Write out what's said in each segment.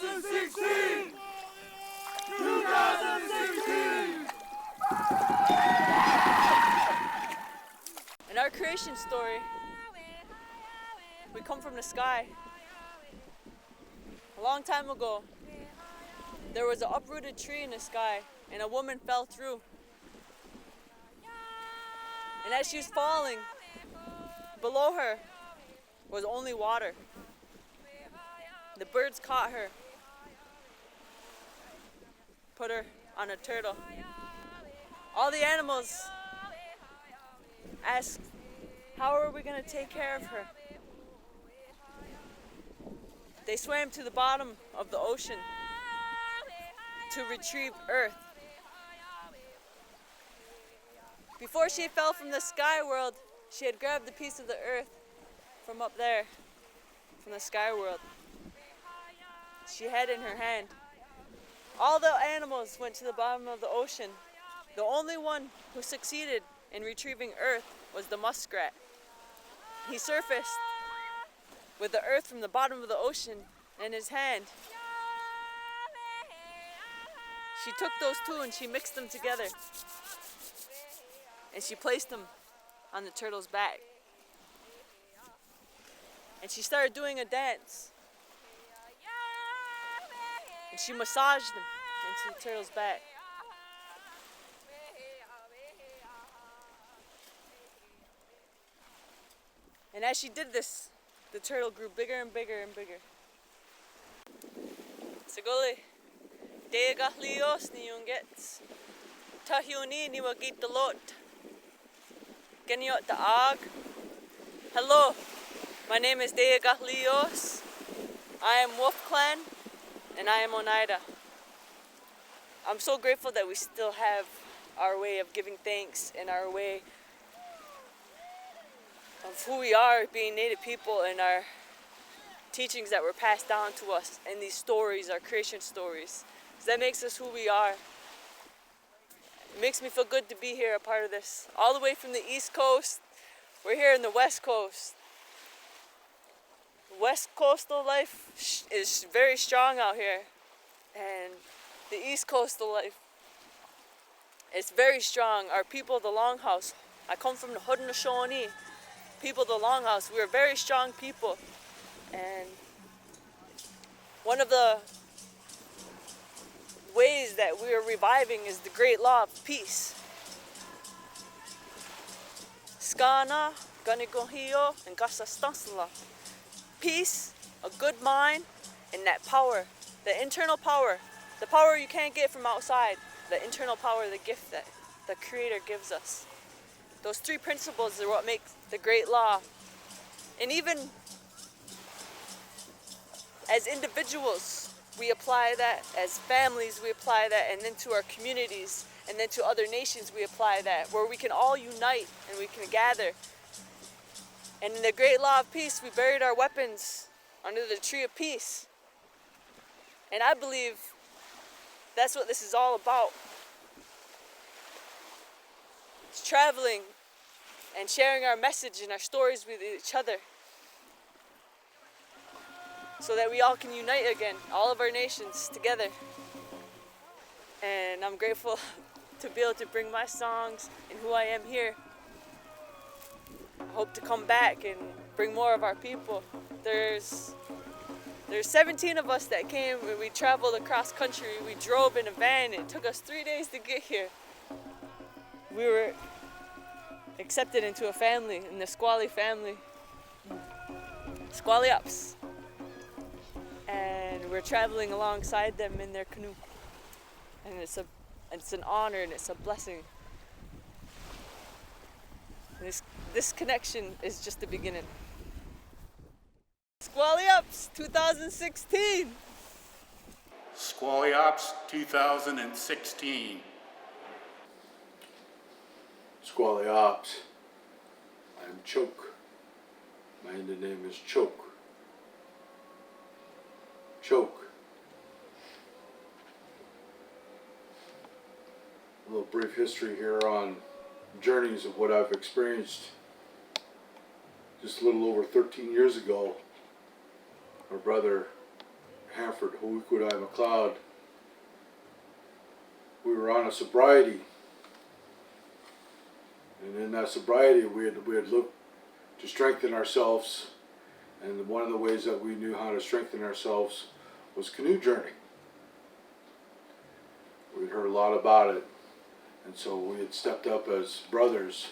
2016! 2016! In our creation story, we come from the sky. A long time ago, there was an uprooted tree in the sky, and a woman fell through. And as she was falling, below her was only water. The birds caught her, put her on a turtle. All the animals asked, how are we going to take care of her? They swam to the bottom of the ocean to retrieve Earth. Before she fell from the sky world, she had grabbed a piece of the earth from up there, from the sky world. She had in her hand. All the animals went to the bottom of the ocean. The only one who succeeded in retrieving Earth was the muskrat. He surfaced with the earth from the bottom of the ocean in his hand. She took those two and she mixed them together. And she placed them on the turtle's back. And she started doing a dance. And she massaged them into the turtle's back. And as she did this, the turtle grew bigger and bigger and bigger. Nisqually Canoe gets Tahiuni ni wagit lot. Kenyot Ag. Hello, my name is Nisqually. I am Wolf Clan and I am Oneida. I'm so grateful that we still have our way of giving thanks and our way of who we are being Native people and our teachings that were passed down to us in these stories, our creation stories. That makes us who we are. It makes me feel good to be here, a part of this. All the way from the East Coast, we're here in the West Coast. West coastal life is very strong out here. And the East coastal life is very strong. Our people of the Longhouse, I come from the Haudenosaunee. People of the Longhouse, we are very strong people. And one of the ways that we are reviving is the great law of peace. Skana, Ganikohio, and Gasastansala. Peace, a good mind, and that power, the internal power, the power you can't get from outside, the internal power, the gift that the Creator gives us. Those three principles are what make the great law. And even as individuals, we apply that. As families, we apply that. And then to our communities, and then to other nations, we apply that. Where we can all unite and we can gather. And in the great law of peace, we buried our weapons under the tree of peace. And I believe that's what this is all about. It's traveling and sharing our message and our stories with each other, so that we all can unite again, all of our nations together. And I'm grateful to be able to bring my songs and who I am here. I hope to come back and bring more of our people. There's 17 of us that came, and we traveled across country. We drove in a van. It took us 3 days to get here. We were accepted into a family, in the Nisqually family. Nisqually Ups. And we're traveling alongside them in their canoe. And it's an honor and it's a blessing. And this connection is just the beginning. Nisqually Ups 2016. Nisqually Ops 2016. Nisqually Ops. I'm Choke. My Indian name is Choke. Choke. A little brief history here on journeys of what I've experienced. Just a little over 13 years ago, my brother Hanford, Huikudai McLeod. We were on a sobriety, and in that sobriety we had looked to strengthen ourselves, and one of the ways that we knew how to strengthen ourselves was canoe journey. We'd heard a lot about it, and so we had stepped up as brothers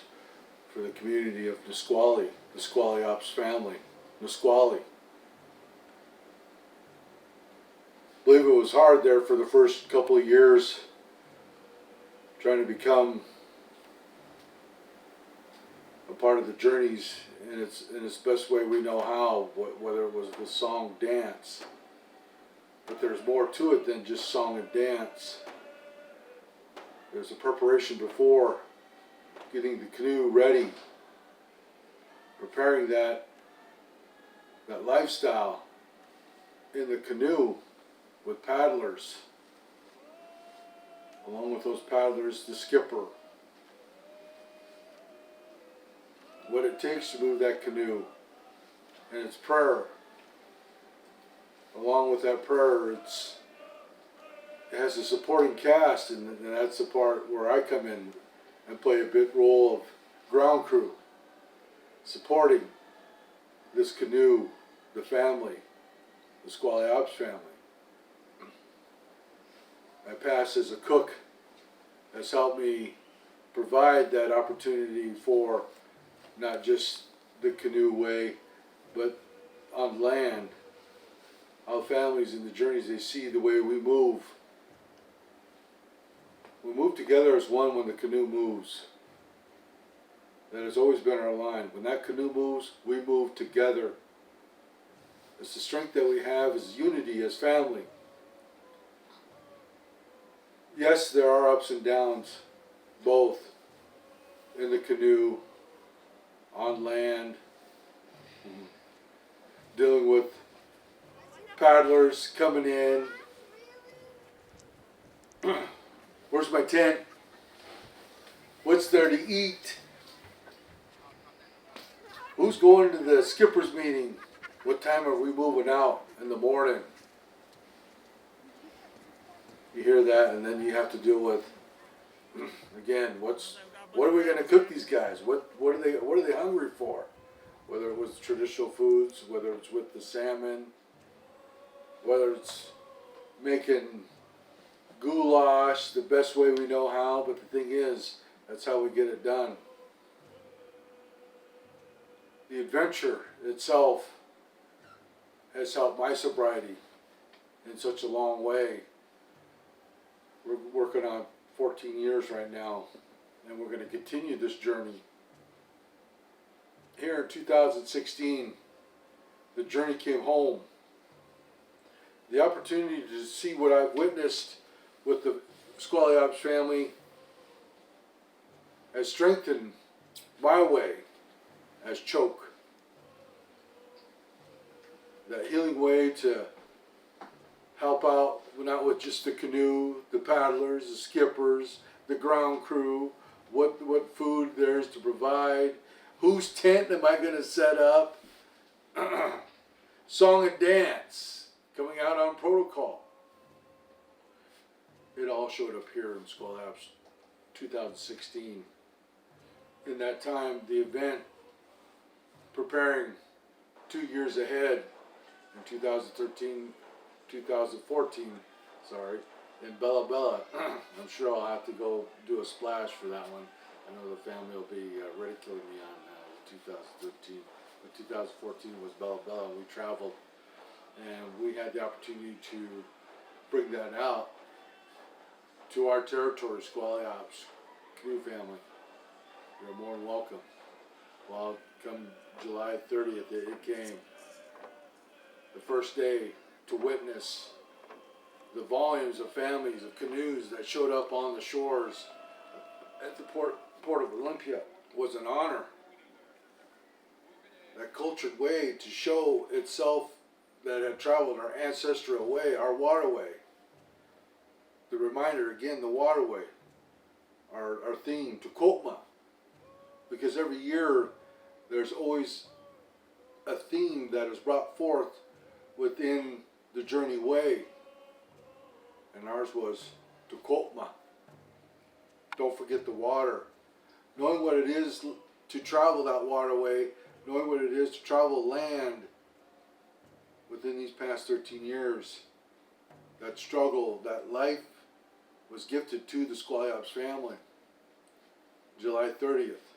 for the community of Nisqually, the Nisqually Ops family, Nisqually. I believe it was hard there for the first couple of years, trying to become a part of the journeys in its best way we know how, whether it was with song, dance. But there's more to it than just song and dance. There's a preparation before, getting the canoe ready, preparing that lifestyle in the canoe with paddlers. Along with those paddlers, the skipper. What it takes to move that canoe, and it's prayer. Along with that prayer, it has a supporting cast, and that's the part where I come in and play a bit role of ground crew, supporting this canoe, the family, the Nisqually Ops family. My past as a cook has helped me provide that opportunity for not just the canoe way, but on land. How families in the journeys, they see the way we move. We move together as one when the canoe moves. That has always been our line. When that canoe moves, we move together. It's the strength that we have as unity, as family. Yes, there are ups and downs, both in the canoe, on land, dealing with paddlers coming in. Where's my tent? What's there to eat? Who's going to the skipper's meeting? What time are we moving out in the morning? You hear that, and then you have to deal with, again, what are we going to cook these guys? What are they hungry for? Whether it was traditional foods, whether it's with the salmon, whether it's making goulash the best way we know how, but the thing is, that's how we get it done. The adventure itself has helped my sobriety in such a long way. We're working on 14 years right now, and we're going to continue this journey. Here in 2016, the journey came home. The opportunity to see what I've witnessed with the Nisqually Ops family has strengthened my way as Choke. That healing way to help out, not with just the canoe, the paddlers, the skippers, the ground crew, what food there is to provide, whose tent am I going to set up, song and dance, coming out on protocol. It all showed up here in Nisqually Ops 2016. In that time, the event, preparing 2 years ahead in 2014, in Bella Bella. I'm sure I'll have to go do a splash for that one. I know the family will be ridiculing me on 2013, but 2014 was Bella Bella, and we traveled, and we had the opportunity to bring that out to our territory, Nisqually Ops Canoe family. You're more than welcome. Well, come July 30th, it came. The first day to witness the volumes of families, of canoes that showed up on the shores at the port of Olympia was an honor. That cultured way to show itself that had traveled our ancestral way, our waterway. The reminder, again, the waterway, our theme, Tukopma. Because every year there's always a theme that is brought forth within the journey way, and ours was Tukotma. Don't forget the water. Knowing what it is to travel that waterway, knowing what it is to travel land within these past 13 years, that struggle, that life was gifted to the Squally family. July 30th.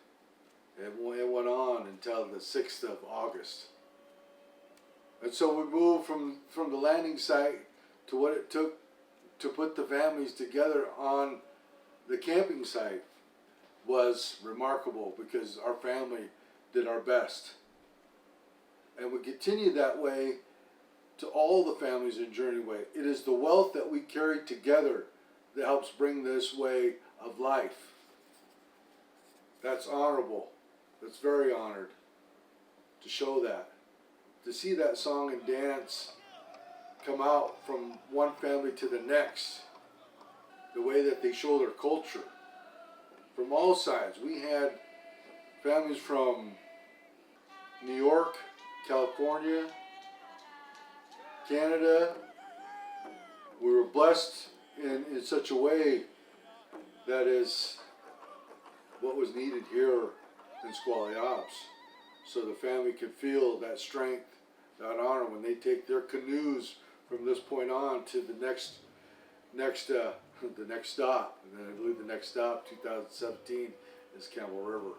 It went on until the 6th of August. And so we moved from the landing site to what it took to put the families together on the camping site was remarkable, because our family did our best. And we continue that way to all the families in Journeyway. It is the wealth that we carry together that helps bring this way of life. That's honorable. That's very honored to show that. To see that song and dance come out from one family to the next, the way that they show their culture. From all sides. We had families from New York, California, Canada. We were blessed in such a way that is what was needed here in Squally Ops, so the family could feel that strength, that honor when they take their canoes from this point on to the next stop. And then I believe the next stop, 2017, is Campbell River.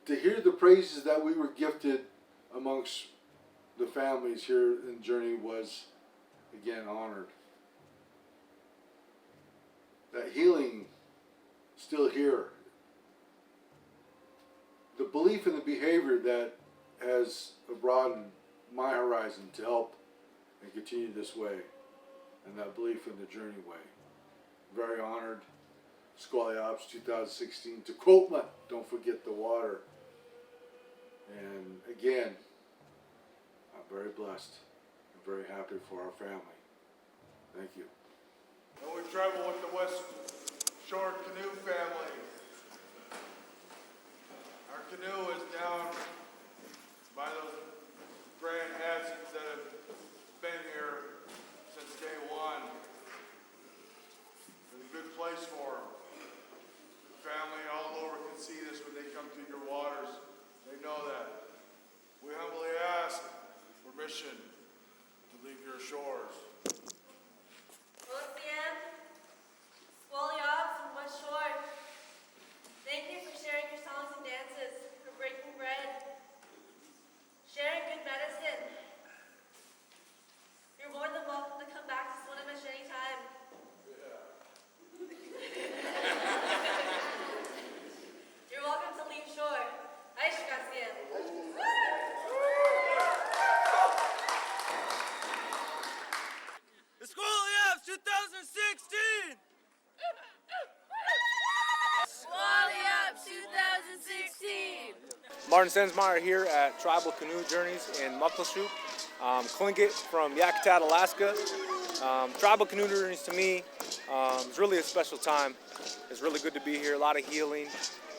To hear the praises that we were gifted amongst the families here in Journey was, again, honored. That healing still here. The belief and the behavior that has broadened my horizon to help and continue this way, and that belief in the Journey way. Very honored. Squally Ops 2016. Tukotma, don't forget the water. And again, I'm very blessed. I'm very happy for our family. Thank you. And we travel with the West Shore Canoe family. Our canoe is down by those grand heads that have been here since day one. It's a good place for them. Family all over can see this when they come through your waters. They know that. We humbly ask permission to leave your shores. Well, it's the end. Squally Ops and West Shore. Thank you for sharing your songs and dances, for breaking bread, sharing good medicine. You're more than welcome to come back to Swinomish anytime. You're welcome to leave shore. The Squally Ops 2016! Squally Ops 2016! Martin Sensmeyer here at Tribal Canoe Journeys in Muckleshoot. Tlingit from Yakutat, Alaska. Tribal Canoe Journeys to me is really a special time. It's really good to be here. A lot of healing,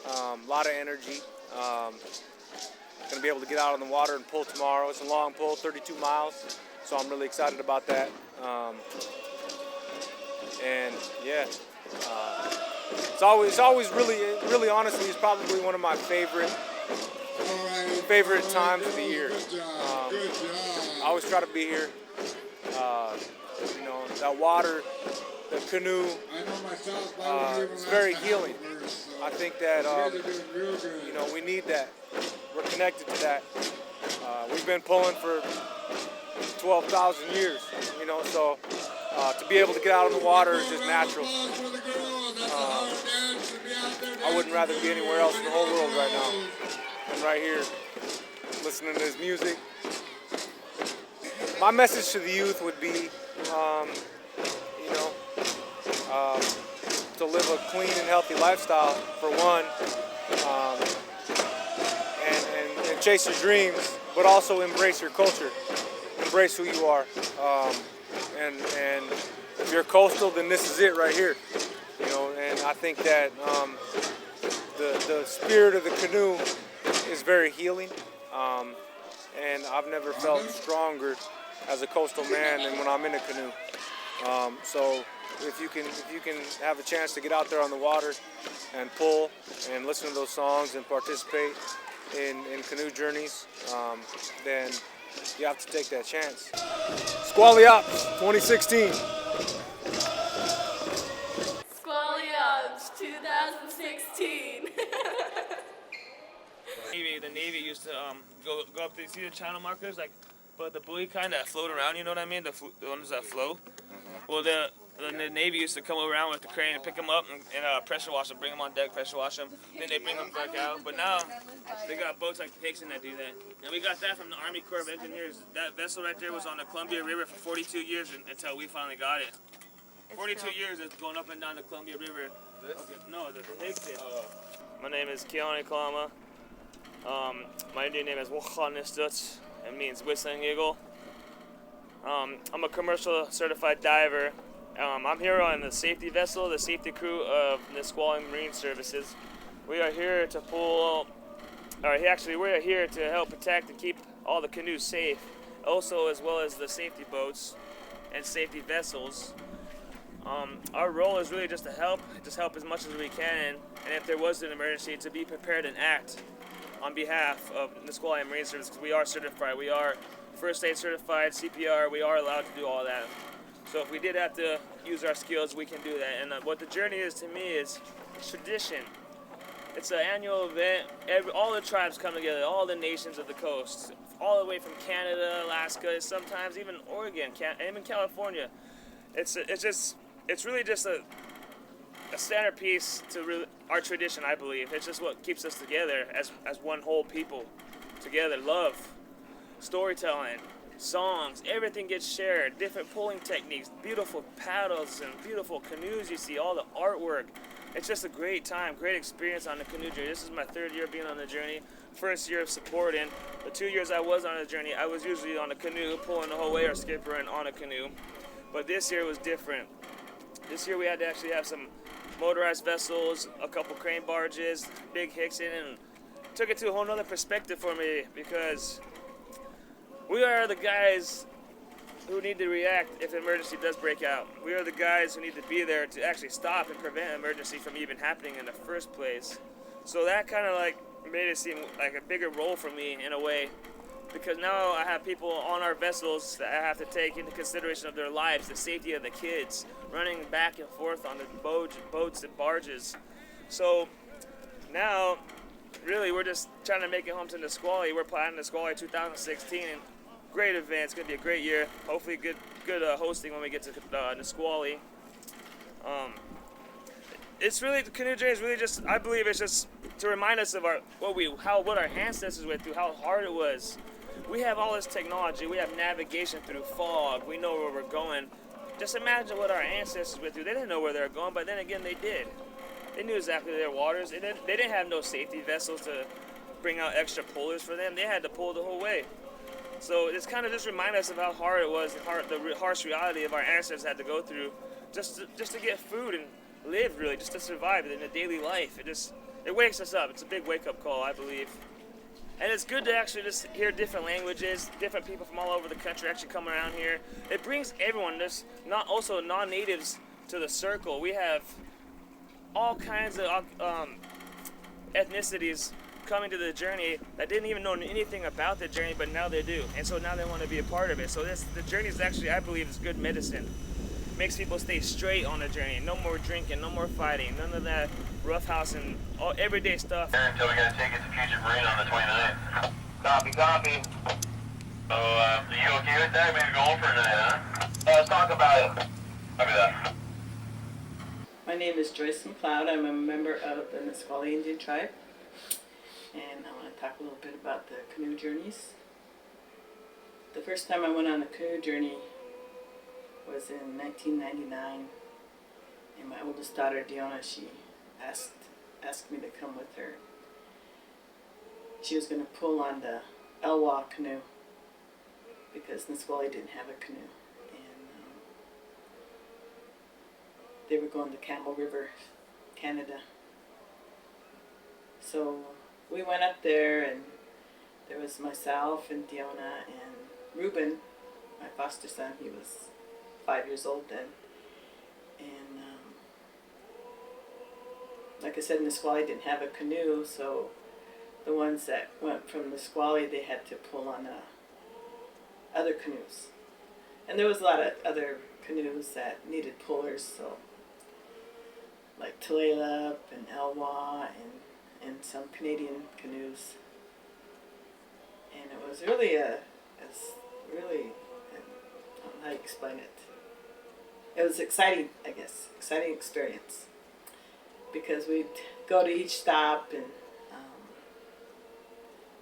a lot of energy. Going to be able to get out on the water and pull tomorrow. It's a long pull, 32 miles, so I'm really excited about that. And yeah, it's always really honestly, it's probably one of my favorite times of the year. I always try to be here. You know, that water, the canoe, it's very healing. I think that you know, we need that. We're connected to that. We've been pulling for 12,000 years, you know, so to be able to get out on the water is just natural. I wouldn't rather be anywhere else in the whole world right now than right here, listening to his music. My message to the youth would be, you know, to live a clean and healthy lifestyle, for one, and chase your dreams, but also embrace your culture, embrace who you are. And if you're coastal, then this is it right here. You know, and I think that the spirit of the canoe is very healing. and I've never felt stronger as a coastal man than when I'm in a canoe. So if you can have a chance to get out there on the water and pull and listen to those songs and participate in canoe journeys, then you have to take that chance. Nisqually Ops 2016. Nisqually Canoe 2016. The Navy used to go up to see the channel markers, like, but the buoy kind of float around. You know what I mean? The ones that float. Well, the Navy used to come around with the crane and pick them up and pressure wash them, bring them on deck, pressure wash them. Then they bring them back out. But now they got boats like Dixon that do that. And we got that from the Army Corps of Engineers. That vessel right there was on the Columbia River for 42 years until we finally got it. 42 years it's going up and down the Columbia River. Okay, no, the big fish. My name is Keone Kalama. My Indian name is Wachanistut. It means whistling eagle. I'm a commercial certified diver. I'm here on the safety vessel, the safety crew of Nisqually Marine Services. We are here to we're here to help protect and keep all the canoes safe, also as well as the safety boats and safety vessels. Our role is really just to help as much as we can, and if there was an emergency, to be prepared and act on behalf of Nisqually Marine Services, because we are certified. We are first aid certified, CPR, we are allowed to do all that. So if we did have to use our skills, we can do that. And what the journey is to me is tradition. It's an annual event. All the tribes come together, all the nations of the coast, all the way from Canada, Alaska, sometimes even Oregon, even California. It's really just a centerpiece to our tradition, I believe. It's just what keeps us together as one whole people, together. Love, storytelling, songs, everything gets shared, different pulling techniques, beautiful paddles and beautiful canoes you see, all the artwork. It's just a great time, great experience on the canoe journey. This is my third year being on the journey, first year of supporting. The 2 years I was on the journey, I was usually on a canoe, pulling the whole way, or skippering on a canoe. But this year was different. This year we had to actually have some motorized vessels, a couple crane barges, big Hickson, and took it to a whole nother perspective for me, because we are the guys who need to react if an emergency does break out. We are the guys who need to be there to actually stop and prevent an emergency from even happening in the first place. So that kind of like made it seem like a bigger role for me in a way, because now I have people on our vessels that I have to take into consideration of their lives, the safety of the kids, running back and forth on the boats and barges. So now, really, we're just trying to make it home to Nisqually. We're planning Nisqually 2016, and great event. It's going to be a great year. Hopefully good hosting when we get to Nisqually. It's really, the canoe journey is really just, I believe it's just to remind us of what our ancestors went through, how hard it was. We have all this technology. We have navigation through fog. We know where we're going. Just imagine what our ancestors went through. They didn't know where they were going, but then again, they did. They knew exactly their waters. They didn't have no safety vessels to bring out extra pullers for them. They had to pull the whole way. So it's kind of just remind us of how hard it was, the harsh reality of our ancestors had to go through just to get food and live, really, just to survive in a daily life. It wakes us up. It's a big wake-up call, I believe. And it's good to actually just hear different languages, different people from all over the country actually come around here. It brings everyone, there's not also non-natives to the circle. We have all kinds of ethnicities coming to the journey that didn't even know anything about the journey, but now they do. And so now they want to be a part of it. So the journey is actually, I believe, is good medicine. Makes people stay straight on the journey. No more drinking, no more fighting, none of that roughhousing, all everyday stuff. Until we gotta take it to Fusion Marine on the 29th. Copy. So, are you okay with that? Maybe go for tonight, huh? Let's talk about it. Copy that. My name is Joyce McLeod. I'm a member of the Nisqually Indian tribe, and I want to talk a little bit about the canoe journeys. The first time I went on a canoe journey was in 1999, and my oldest daughter, Deanna, she asked me to come with her. She was going to pull on the Elwha canoe because Nisqually didn't have a canoe, and they were going to Campbell River, Canada. So we went up there, and There was myself and Diona and Reuben, my foster son. He was 5 years old then. And like I said, Nisqually didn't have a canoe, so the ones that went from Nisqually, they had to pull on other canoes. And there was a lot of other canoes that needed pullers, so like Tulalip and Elwha and some Canadian canoes. And it was really I don't know how you explain it. It was exciting, I guess, exciting experience. Because we'd go to each stop and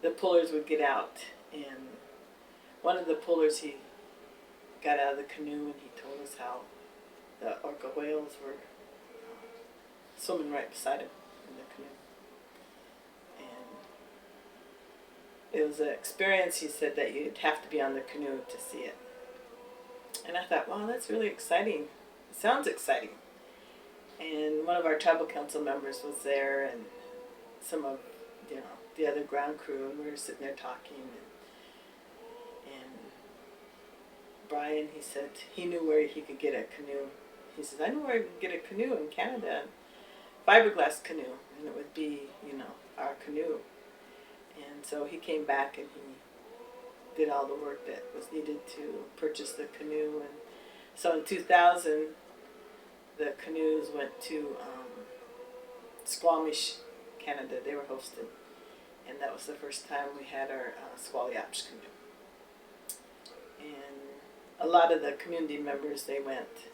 the pullers would get out. And one of the pullers, he got out of the canoe and he told us how the orca whales were swimming right beside him in the canoe. And it was an experience, he said, that you'd have to be on the canoe to see it. And I thought, wow, that's really exciting. It sounds exciting. And one of our tribal council members was there, and some of the other ground crew, and we were sitting there talking. And Brian, he said he knew where he could get a canoe. He says, I know where I can get a canoe in Canada, fiberglass canoe, and it would be, our canoe. And so he came back and he did all the work that was needed to purchase the canoe. And so in 2000, the canoes went to Squamish, Canada. They were hosted. And that was the first time we had our Squally Ops canoe. And a lot of the community members, they went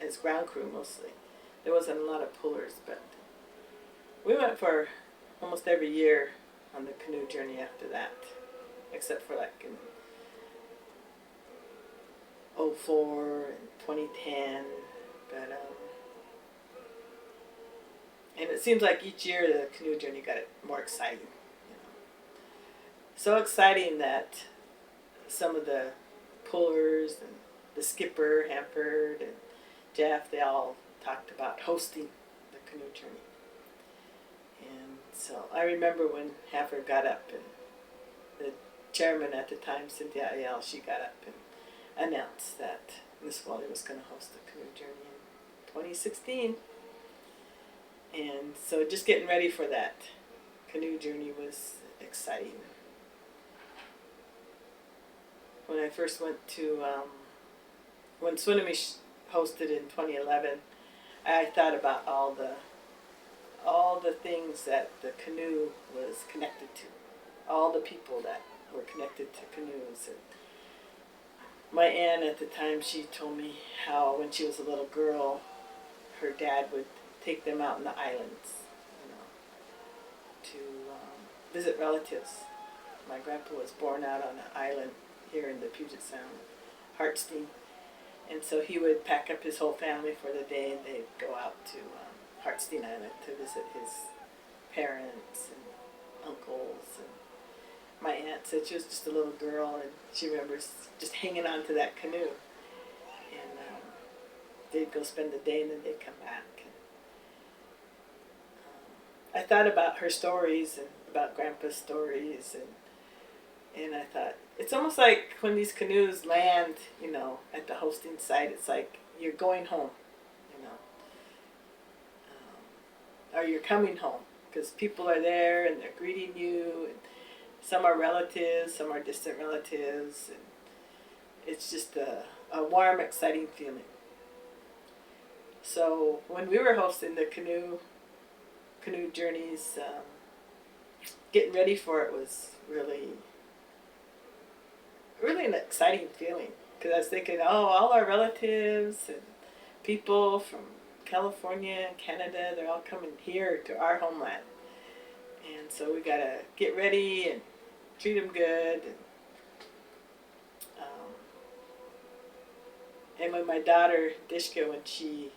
as ground crew mostly. There wasn't a lot of pullers, but we went for almost every year on the canoe journey after that, except for like in 2004 and 2010. But and it seems like each year the canoe journey got more exciting. So exciting that some of the pullers and the skipper, Hanford, and Jeff, they all talked about hosting the canoe journey. And so I remember when Hanford got up, and the chairman at the time, Cynthia Ayala, she got up and announced that Nisqually was going to host the canoe journey in 2016. And so just getting ready for that canoe journey was exciting. When I first went to, when Swinomish hosted in 2011, I thought about all the things that the canoe was connected to, all the people that were connected to canoes. And my aunt at the time, she told me how when she was a little girl, her dad would take them out in the islands, to visit relatives. My grandpa was born out on an island here in the Puget Sound, Hartstein. And so he would pack up his whole family for the day, and they'd go out to Hartstein Island to visit his parents and uncles. And my aunt said she was just a little girl, and she remembers just hanging on to that canoe. And they'd go spend the day, and then they'd come back. And I thought about her stories and about Grandpa's stories, and I thought, it's almost like when these canoes land, at the hosting site, it's like you're going home, or you're coming home, because people are there and they're greeting you, and some are relatives, some are distant relatives, and it's just a warm, exciting feeling. So when we were hosting the canoe journeys, getting ready for it was really an exciting feeling, because I was thinking, all our relatives and people from California and Canada, they're all coming here to our homeland, and so we gotta get ready and treat them good. And when my daughter Dishka, when we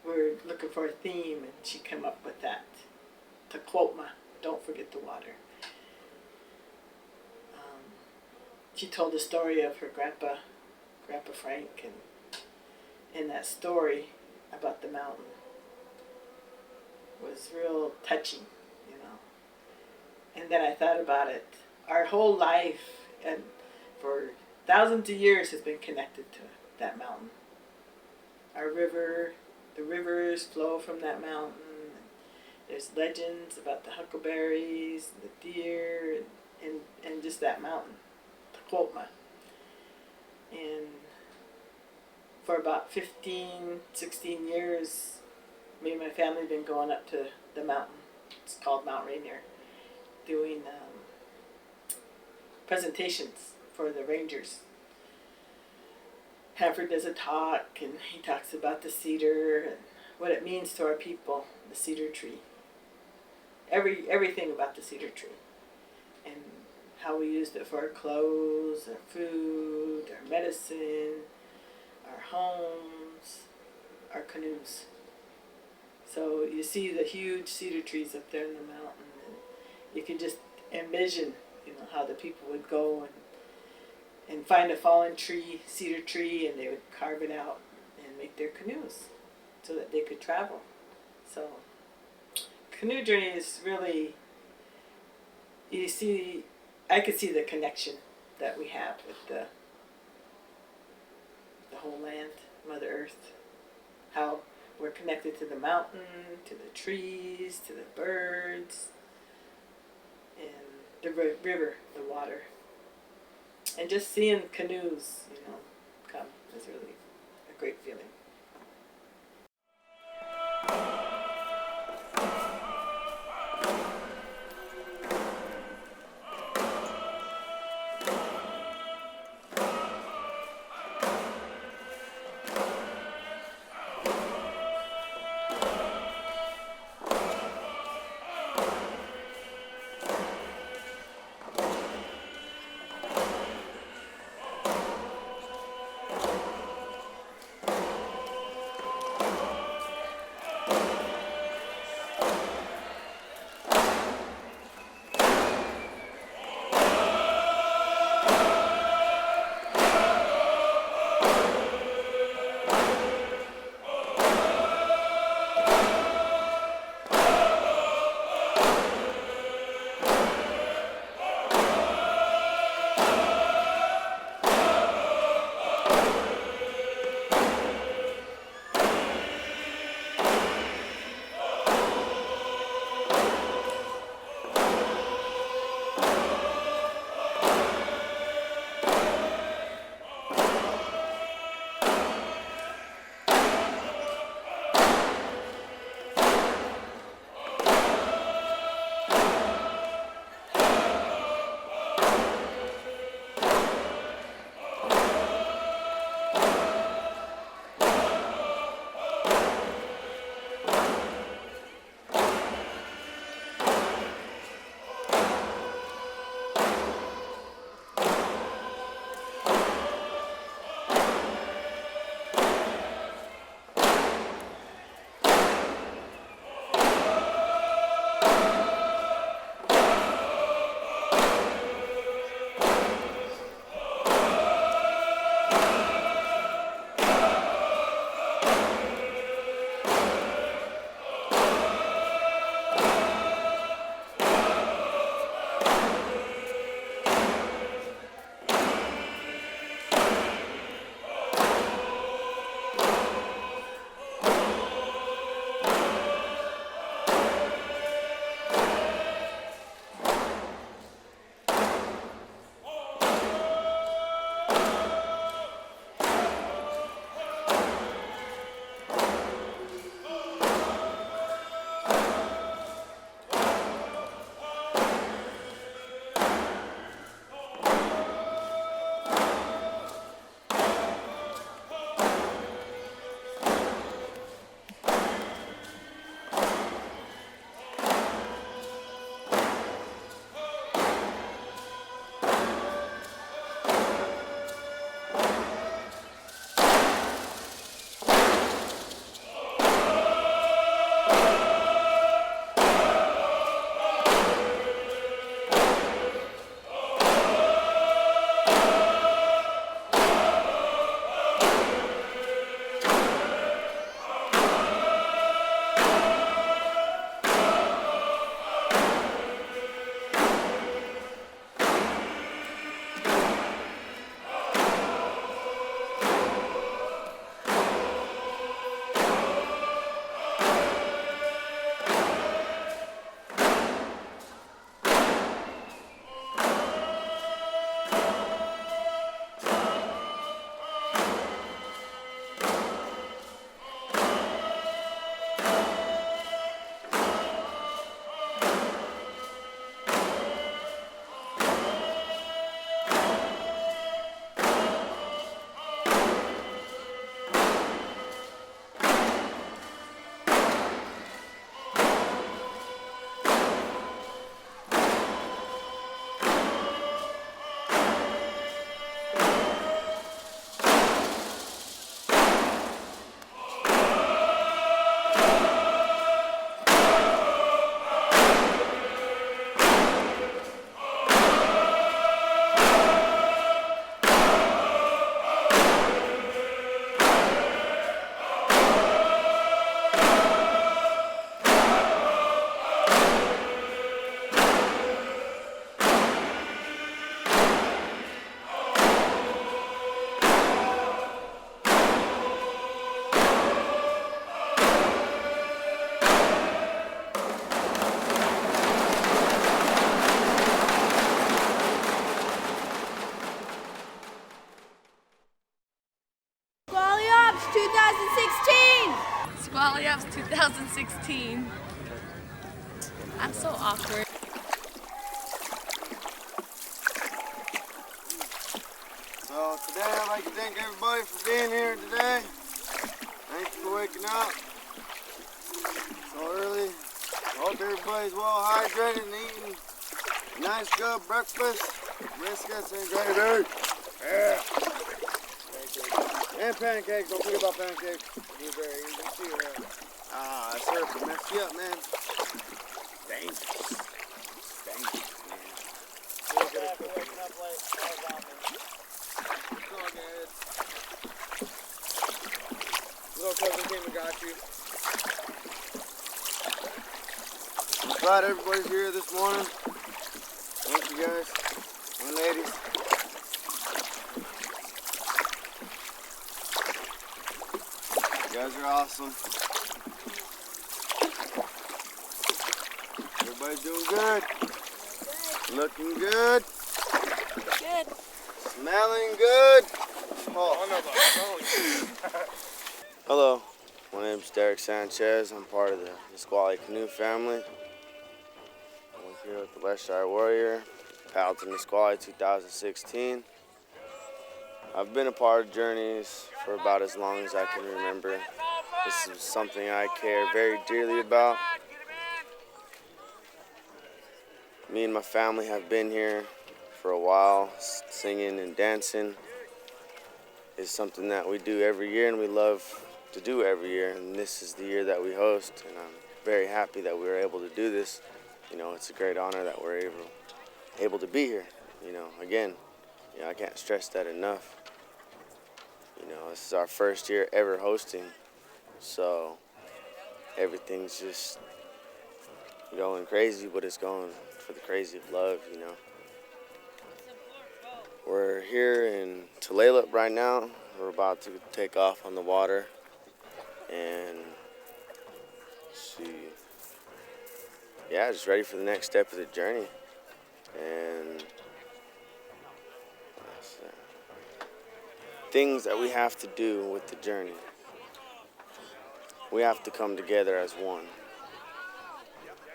were looking for a theme, and she came up with that, to quote "Don't forget the water." She told the story of her Grandpa Frank, and that story about the mountain was real touching, And then I thought about it our whole life and for thousands of years has been connected to that mountain. Our river, the rivers flow from that mountain. There's legends about the huckleberries, the deer, and just that mountain, Tacoma. And for about 15, 16 years, me and my family have been going up to the mountain. It's called Mount Rainier, doing presentations for the rangers. Hanford does a talk, and he talks about the cedar and what it means to our people, the cedar tree. Everything about the cedar tree, and how we used it for our clothes, our food, our medicine, our homes, our canoes. So you see the huge cedar trees up there in the mountain, and you can just envision, how the people would go and find a fallen tree, cedar tree, and they would carve it out and make their canoes so that they could travel. So canoe journey is really, I could see the connection that we have with the whole land, Mother Earth, how we're connected to the mountain, to the trees, to the birds, and the river, the water. And just seeing canoes, come is really a great feeling. Nisqually Ups 2016. I'm so awkward. So today I'd like to thank everybody for being here today. Thank you for waking up so early. I hope everybody's well hydrated and eating a nice good breakfast. Biscuits and gravy. Yeah. And pancakes. Don't forget about pancakes. Blueberry. You can see her. Ah, that syrup will mess you up, man. Dangerous. Dangerous, man. Waking up late. It's all good. Little cousin came and got you. I'm glad everybody's here this morning. Thank you guys and ladies. You guys are awesome. Everybody's doing good. Looking good. Good. Smelling good. Oh. Hello, my name is Derek Sanchez. I'm part of the Nisqually Canoe family. I'm here with the Westshire Warrior, paddled to Nisqually 2016. I've been a part of journeys for about as long as I can remember. This is something I care very dearly about. Me and my family have been here for a while. Singing and dancing is something that we do every year and we love to do every year, and this is the year that we host, and I'm very happy that we were able to do this. You know, it's a great honor that we're able to be here. You know, again, I can't stress that enough. You know, this is our first year ever hosting, so everything's just going crazy, but it's going for the crazy of love, you know. We're here in Tulalip right now. We're about to take off on the water and just ready for the next step of the journey. And things that we have to do with the journey. We have to come together as one.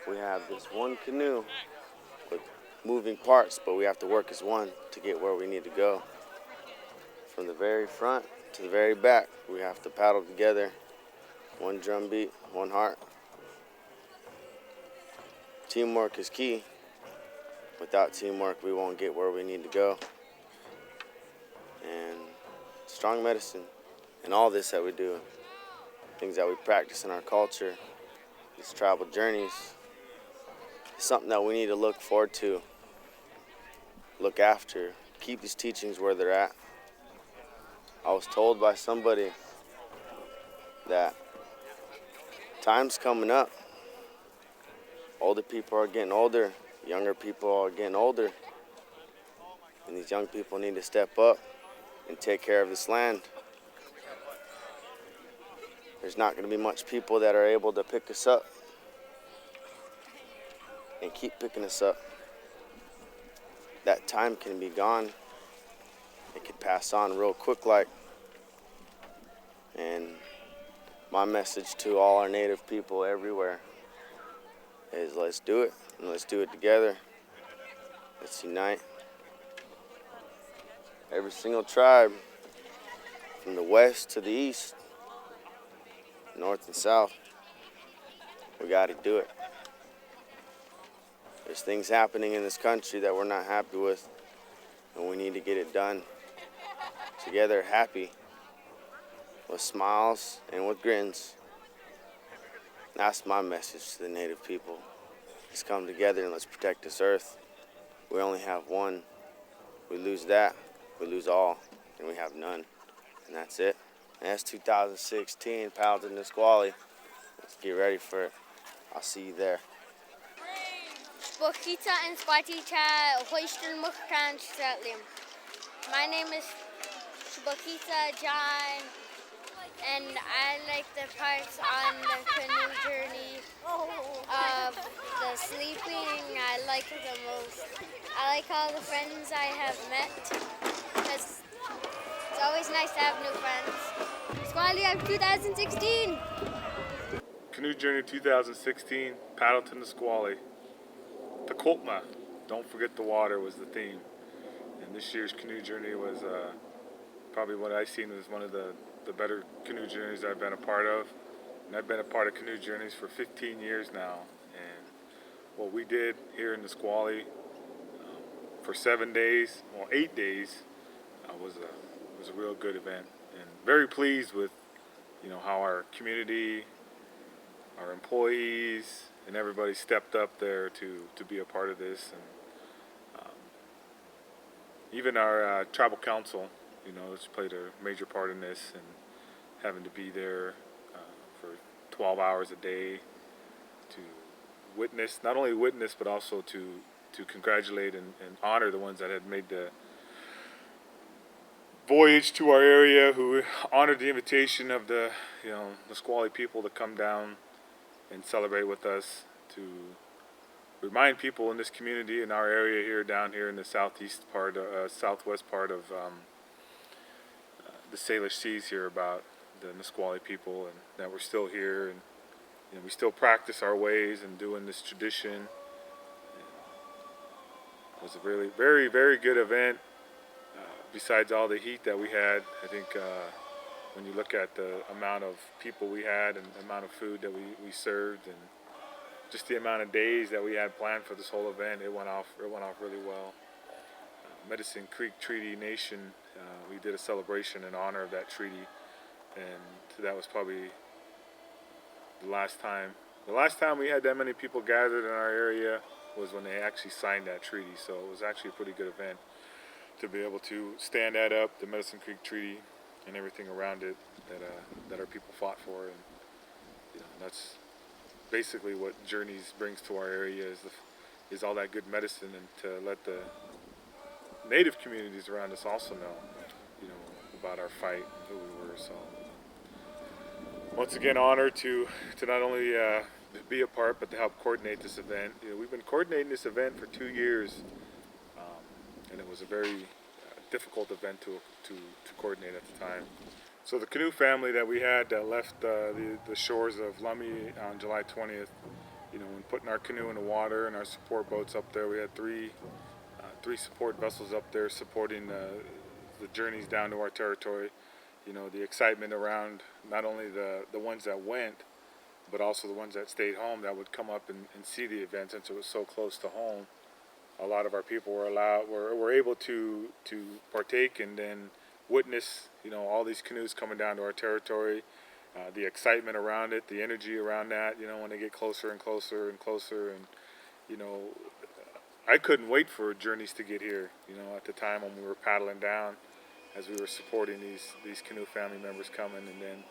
We have this one canoe with moving parts, but we have to work as one to get where we need to go. From the very front to the very back, we have to paddle together. One drum beat, one heart. Teamwork is key. Without teamwork, we won't get where we need to go. And strong medicine in all this that we do, things that we practice in our culture, these travel journeys, is something that we need to look forward to, look after, keep these teachings where they're at. I was told by somebody that time's coming up. Older people are getting older, younger people are getting older, and these young people need to step up and take care of this land. There's not going to be much people that are able to pick us up and keep picking us up. That time can be gone. It can pass on real quick like. And my message to all our native people everywhere is let's do it, and let's do it together. Let's unite. Every single tribe, from the west to the east, north and south, we got to do it. There's things happening in this country that we're not happy with, and we need to get it done together, happy, with smiles and with grins. That's my message to the native people. Let's come together and let's protect this earth. We only have one. We lose that, we lose all, and we have none. And that's it. And that's 2016, paddled to Nisqually. Let's get ready for it. I'll see you there. My name is Shubakita John, and I like the parts on the canoe journey of the sleeping. I like it the most. I like all the friends I have met. It's always nice to have new friends. Nisqually Up 2016. Canoe Journey 2016, paddle to Nisqually. Takolma, don't forget the water, was the theme. And this year's Canoe Journey was probably what I've seen was one of the better canoe journeys I've been a part of. And I've been a part of canoe journeys for 15 years now. And what we did here in Nisqually for 7 days, well 8 days, was a real good event. And very pleased with how our community, our employees, and everybody stepped up there to be a part of this. And even our tribal council, has played a major part in this, and having to be there for 12 hours a day to witness, not only witness, but also to congratulate and honor the ones that had made the voyage to our area, who honored the invitation of the Nisqually people to come down and celebrate with us, to remind people in this community, in our area here, down here in the southwest part of the Salish Seas here, about the Nisqually people, and that we're still here, and we still practice our ways and doing this tradition. It was a really very, very good event. Besides all the heat that we had, I think when you look at the amount of people we had and the amount of food that we served, and just the amount of days that we had planned for this whole event, it went off really well. Medicine Creek Treaty Nation, we did a celebration in honor of that treaty, and that was probably the last time we had that many people gathered in our area was when they actually signed that treaty. So it was actually a pretty good event to be able to stand that up, the Medicine Creek Treaty and everything around it that our people fought for. And that's basically what Journeys brings to our area, is all that good medicine, and to let the native communities around us also know, about our fight and who we were. So once again, honored to not only be a part, but to help coordinate this event. We've been coordinating this event for 2 years, and it was a very difficult event to coordinate at the time. So the canoe family that we had that left the shores of Lummi on July 20th, when putting our canoe in the water and our support boats up there, we had three support vessels up there supporting the journeys down to our territory. The excitement around not only the ones that went, but also the ones that stayed home, that would come up and see the event, since it was so close to home. A lot of our people were able to partake and then witness, all these canoes coming down to our territory, the excitement around it, the energy around that, when they get closer and closer and closer. And, I couldn't wait for Journeys to get here, at the time when we were paddling down, as we were supporting these canoe family members coming. And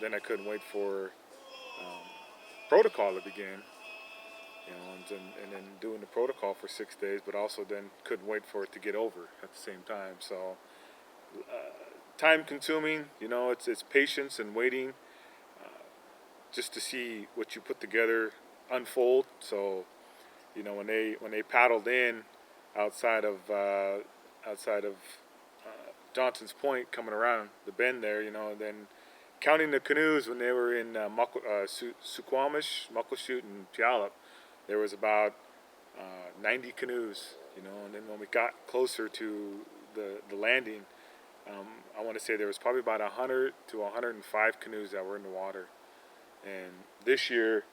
then I couldn't wait for protocol to begin, and then doing the protocol for 6 days, but also then couldn't wait for it to get over at the same time. So time consuming, it's patience and waiting, just to see what you put together unfold. So when they paddled in outside of Johnson's Point, coming around the bend there, then counting the canoes when they were in Suquamish, Muckleshoot, and Puyallup, there was about 90 canoes, and then when we got closer to the landing, I want to say there was probably about 100 to 105 canoes that were in the water. And this year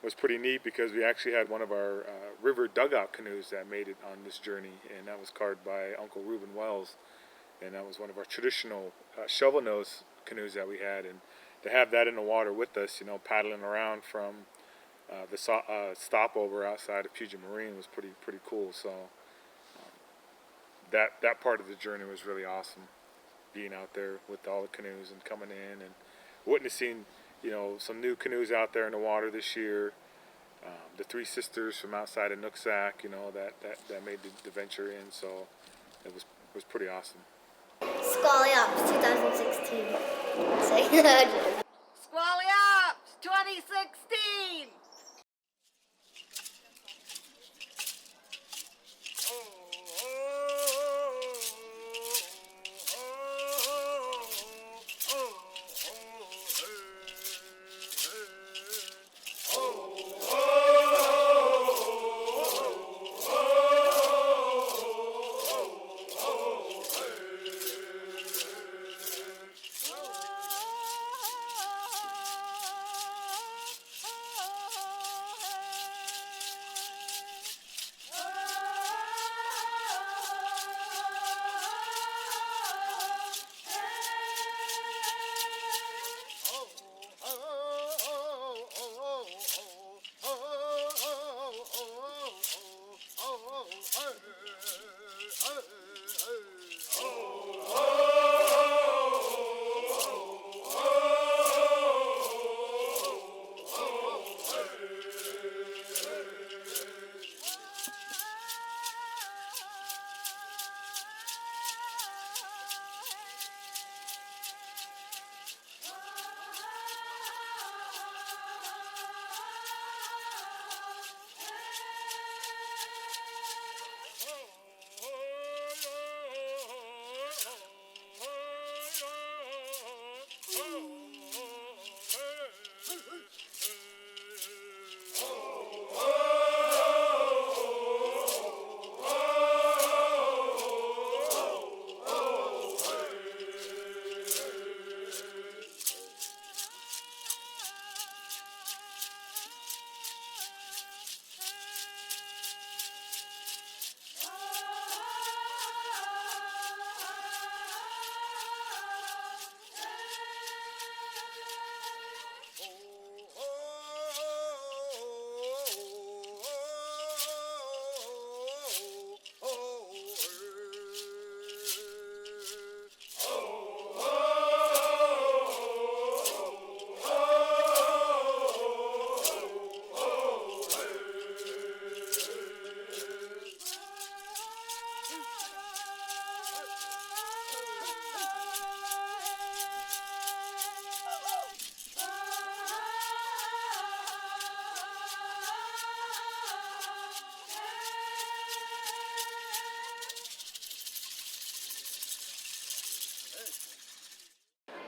was pretty neat, because we actually had one of our river dugout canoes that made it on this journey, and that was carved by Uncle Reuben Wells, and that was one of our traditional shovel nose canoes that we had. And to have that in the water with us, paddling around from the stopover outside of Puget Marine, was pretty cool. So that part of the journey was really awesome, being out there with all the canoes and coming in and witnessing, some new canoes out there in the water this year. The Three Sisters from outside of Nooksack, that made the venture in. So it was pretty awesome. Squally Ops 2016. Squally Ops 2016!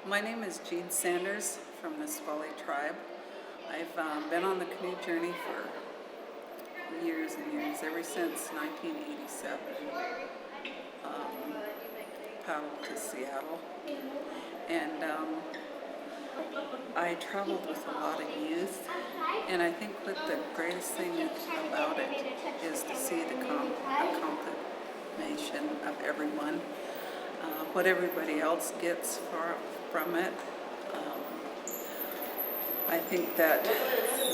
My name is Jean Sanders from the Nisqually tribe. I've been on the canoe journey for years and years, ever since 1987. Paddled to Seattle. And I traveled with a lot of youth. And I think that the greatest thing about it is to see the combination of everyone, what everybody else gets from it. I think that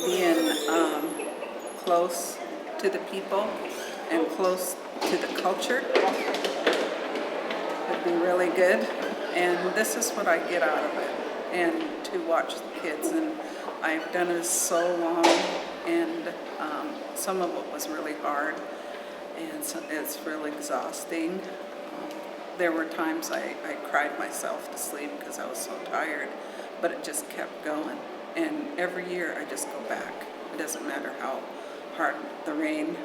being close to the people and close to the culture would be really good. And this is what I get out of it. And to watch the kids. And I've done it so long, and some of it was really hard, and so it's really exhausting. There were times I cried myself to sleep because I was so tired, but it just kept going. And every year I just go back. It doesn't matter how hard the rain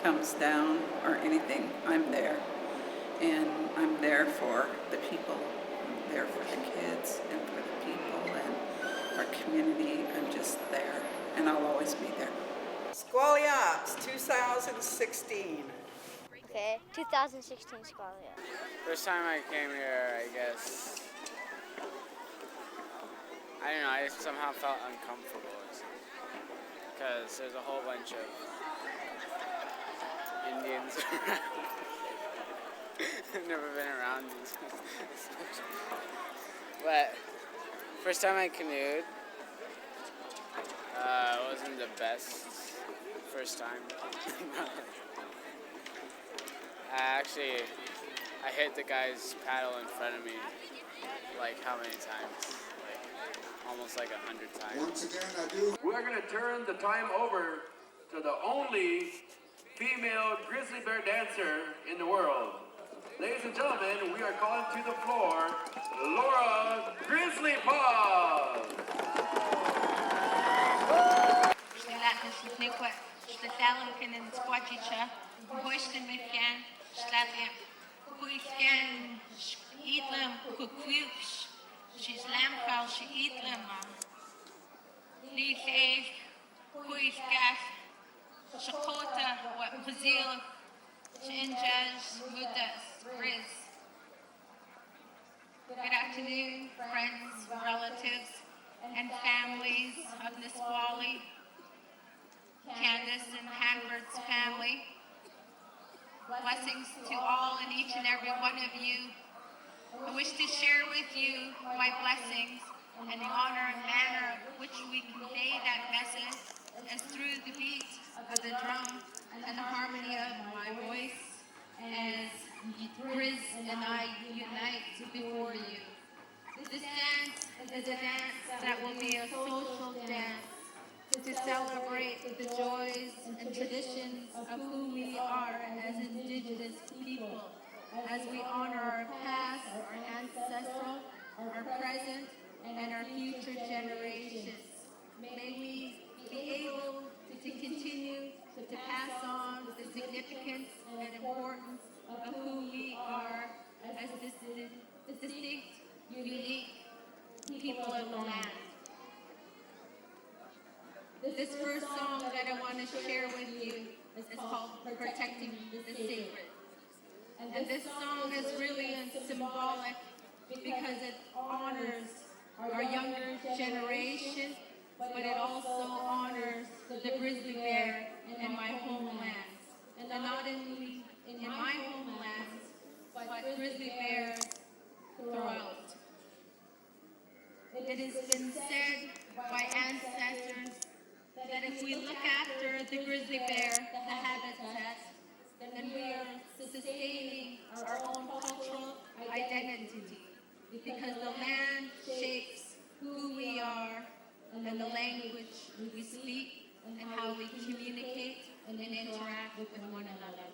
comes down or anything, I'm there. And I'm there for the people, I'm there for the kids and for the people and our community. I'm just there, and I'll always be there. Nisqually Ops 2016. Okay, 2016 Nisqually. First time I came here, I guess, I don't know, I just somehow felt uncomfortable because there's a whole bunch of Indians around. I've never been around these. But first time I canoed, it wasn't the best first time. I hit the guy's paddle in front of me, like how many times? Like almost like 100 times. Once again, I do. We're going to turn the time over to the only female grizzly bear dancer in the world. Ladies and gentlemen, we are calling to the floor Laura Grizzly Paws. Good afternoon, friends, relatives, and families of Nisqually, Candace and Hanford's family. Blessings to all and each and every one of you. I wish to share with you my blessings and the honor and manner of which we convey that message as through the beat of the drum and the harmony of my voice as Grizz and I unite before you. This dance is a dance that will be a social dance to celebrate the joys and traditions of who we are as Indigenous people, as we honor our past, our ancestral, our present, and our future generations. May we be able to continue to pass on the significance and importance of who we are as distinct, unique people of the land. This first song that I want to share with you is called Protecting the Sacred. And this song is really symbolic because it honors our younger generation, but it also honors the grizzly bear in my homeland. And not only in my homeland, but grizzly bears throughout. It has been said by ancestors that if we look after the grizzly bear, the habitat, then we are sustaining our own cultural identity, because the land shapes who we are and the language we speak and how we communicate and interact with one another.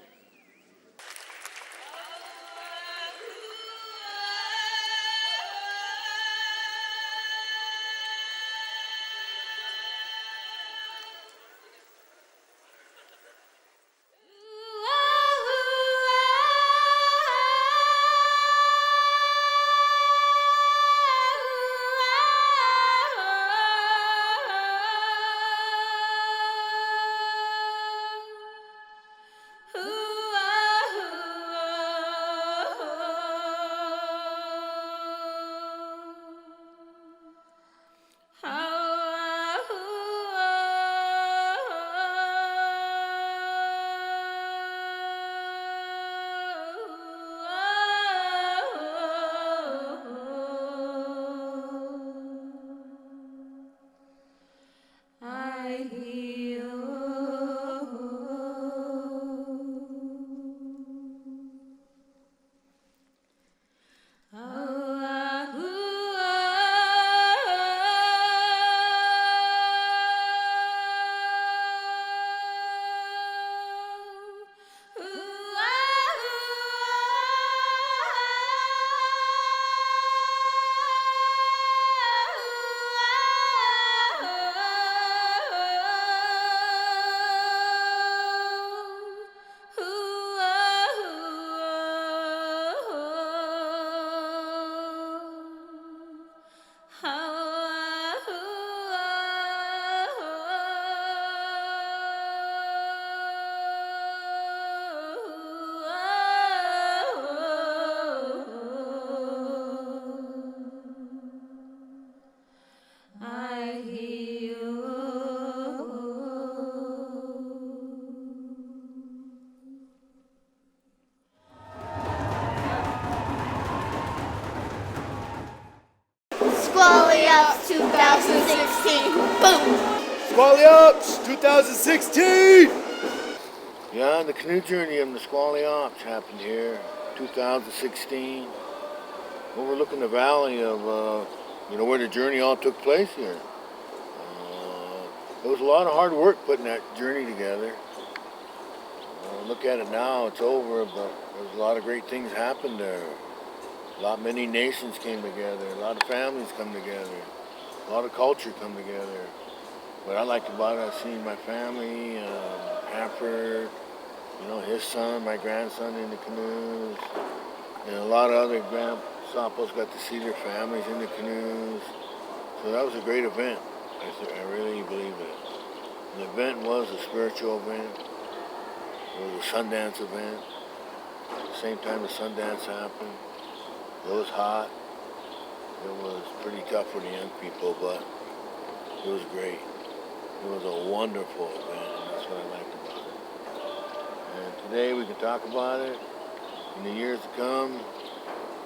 Squally Ups 2016. Boom! Nisqually Ops 2016! Yeah, the canoe journey of Nisqually Ops happened here 2016. Overlooking the valley of, where the journey all took place here. It was a lot of hard work putting that journey together. Look at it now, it's over, but there's a lot of great things happened there. Many nations came together, a lot of families come together, a lot of culture come together. What I liked about it, I've seen my family, Hanford, his son, my grandson in the canoes, and a lot of other grandpapas got to see their families in the canoes. So that was a great event. I really believe it. The event was a spiritual event. It was a Sundance event. At the same time the Sundance happened, it was hot. It was pretty tough for the young people, but it was great. It was a wonderful event, and that's what I liked about it. And today we can talk about it. In the years to come,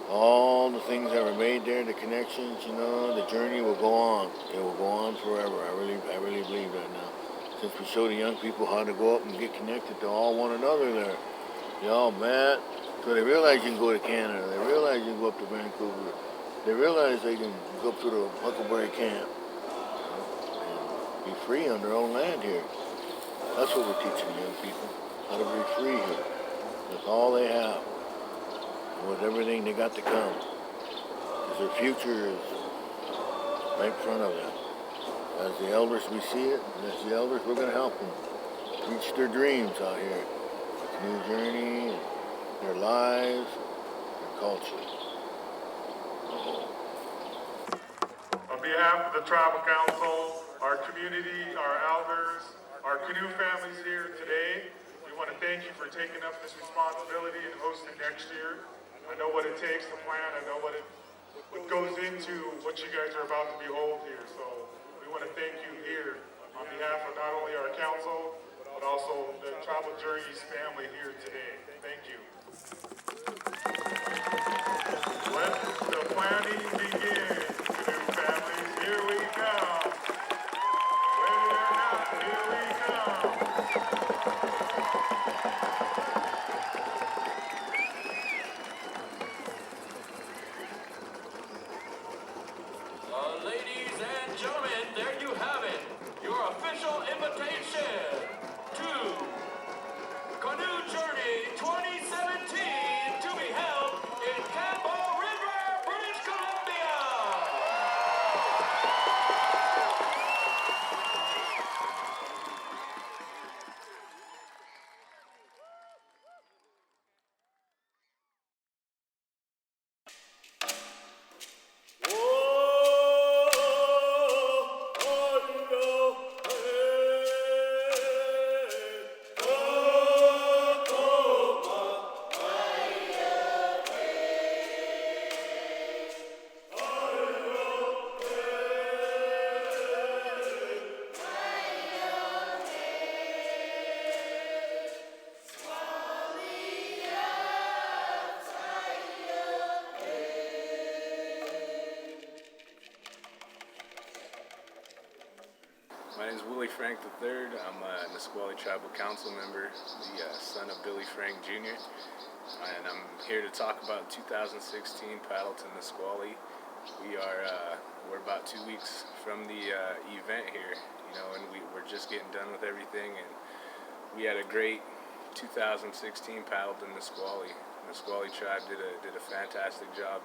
all the things that were made there, the connections, the journey will go on. It will go on forever. I really believe that now. Since we show the young people how to go up and get connected to all one another there. They all met. So they realize you can go to Canada. They realize you can go up to Vancouver. They realize they can go up to the Huckleberry Camp and be free on their own land here. That's what we're teaching the young people. How to be free here. That's all they have. With everything they got to come. Because their future is right in front of them. As the elders, we see it, and as the elders, we're going to help them reach their dreams out here. The canoe journey, their lives, their culture. On behalf of the Tribal Council, our community, our elders, our canoe families here today, we want to thank you for taking up this responsibility and hosting next year. I know what it takes to plan. I know what goes into what you guys are about to behold here. So we want to thank you here on behalf of not only our council, but also the Tribal Journeys family here today. Thank you. Let the planning begin, canoe families. Here we come. Ready or not, here we come. Ladies and gentlemen, there you have it. Your official invitation to Canoe Journey 2017 to be held in Campbell River, British Columbia. My name is Willie Frank III. I'm a Nisqually Tribal Council member, the son of Billy Frank Jr. And I'm here to talk about 2016 Paddleton Nisqually. We're about 2 weeks from the event here, and we're just getting done with everything. And we had a great 2016 Paddleton Nisqually. Nisqually tribe did a fantastic job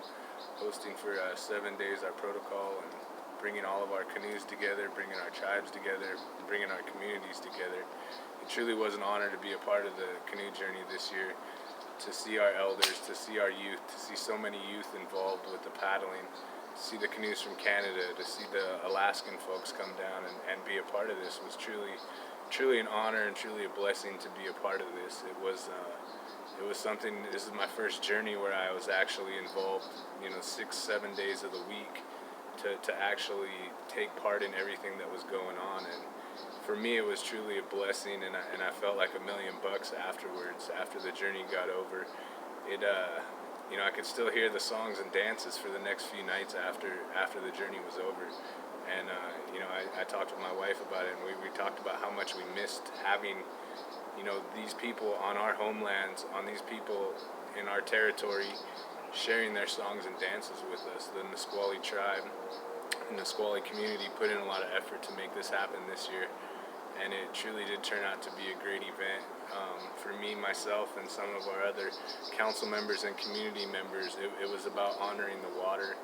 hosting for 7 days our protocol and bringing all of our canoes together, bringing our tribes together, bringing our communities together. It truly was an honor to be a part of the canoe journey this year, to see our elders, to see our youth, to see so many youth involved with the paddling, to see the canoes from Canada, to see the Alaskan folks come down and be a part of this was truly an honor and truly a blessing to be a part of this. It was something. This is my first journey where I was actually involved, 6-7 days of the week, to actually take part in everything that was going on. And for me, it was truly a blessing, and I felt like $1 million afterwards, after the journey got over. you know, I could still hear the songs and dances for the next few nights after the journey was over. And you know, I talked with my wife about it, and we talked about how much we missed having, you know, these people on our homelands, on these people in our territory, sharing their songs and dances with us. The Nisqually tribe, the Nisqually community put in a lot of effort to make this happen this year, and it truly did turn out to be a great event. For me, myself, and some of our other council members and community members, it was about honoring the water.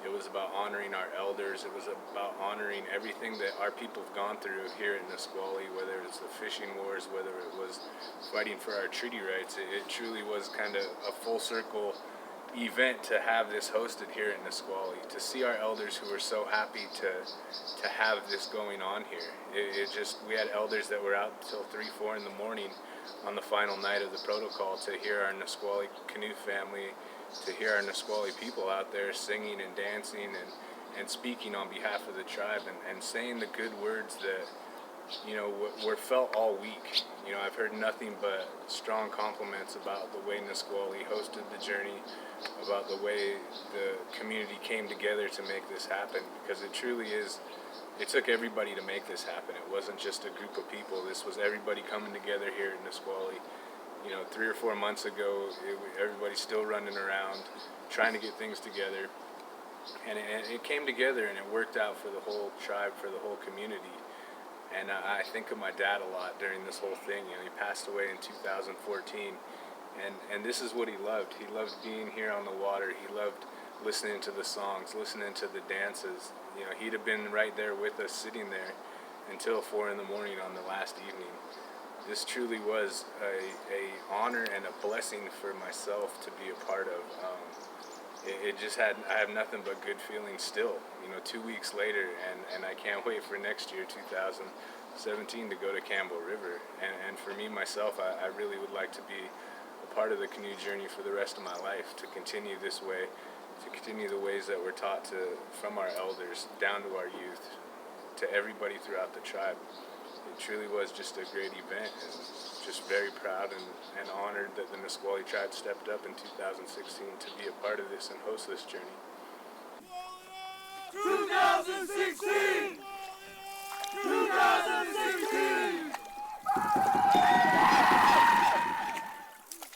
It was about honoring our elders. It was about honoring everything that our people have gone through here in Nisqually, whether it was the fishing wars, whether it was fighting for our treaty rights. It truly was kind of a full circle event to have this hosted here in Nisqually, to see our elders who were so happy to have this going on here. It just, we had elders that were out till 3, 4 in the morning on the final night of the protocol to hear our Nisqually Canoe family, to hear our Nisqually people out there singing and dancing and speaking on behalf of the tribe, and saying the good words that, you know, were felt all week. You know, I've heard nothing but strong compliments about the way Nisqually hosted the journey, about the way the community came together to make this happen, because it truly is, it took everybody to make this happen. It wasn't just a group of people. This was everybody coming together here in Nisqually. You know, 3 or 4 months ago, everybody's still running around, trying to get things together. And it came together, and it worked out for the whole tribe, for the whole community. And I think of my dad a lot during this whole thing. You know, he passed away in 2014. And this is what he loved. He loved being here on the water. He loved listening to the songs, listening to the dances. You know, he'd have been right there with us, sitting there until 4 in the morning on the last evening. This truly was a honor and a blessing for myself to be a part of. I have nothing but good feelings still, you know, 2 weeks later, and I can't wait for next year, 2017, to go to Campbell River. And for me, myself, I really would like to be a part of the canoe journey for the rest of my life, to continue this way, to continue the ways that we're taught from our elders down to our youth, to everybody throughout the tribe. It truly was just a great event, and just very proud and honored that the Nisqually tribe stepped up in 2016 to be a part of this and host this journey. 2016!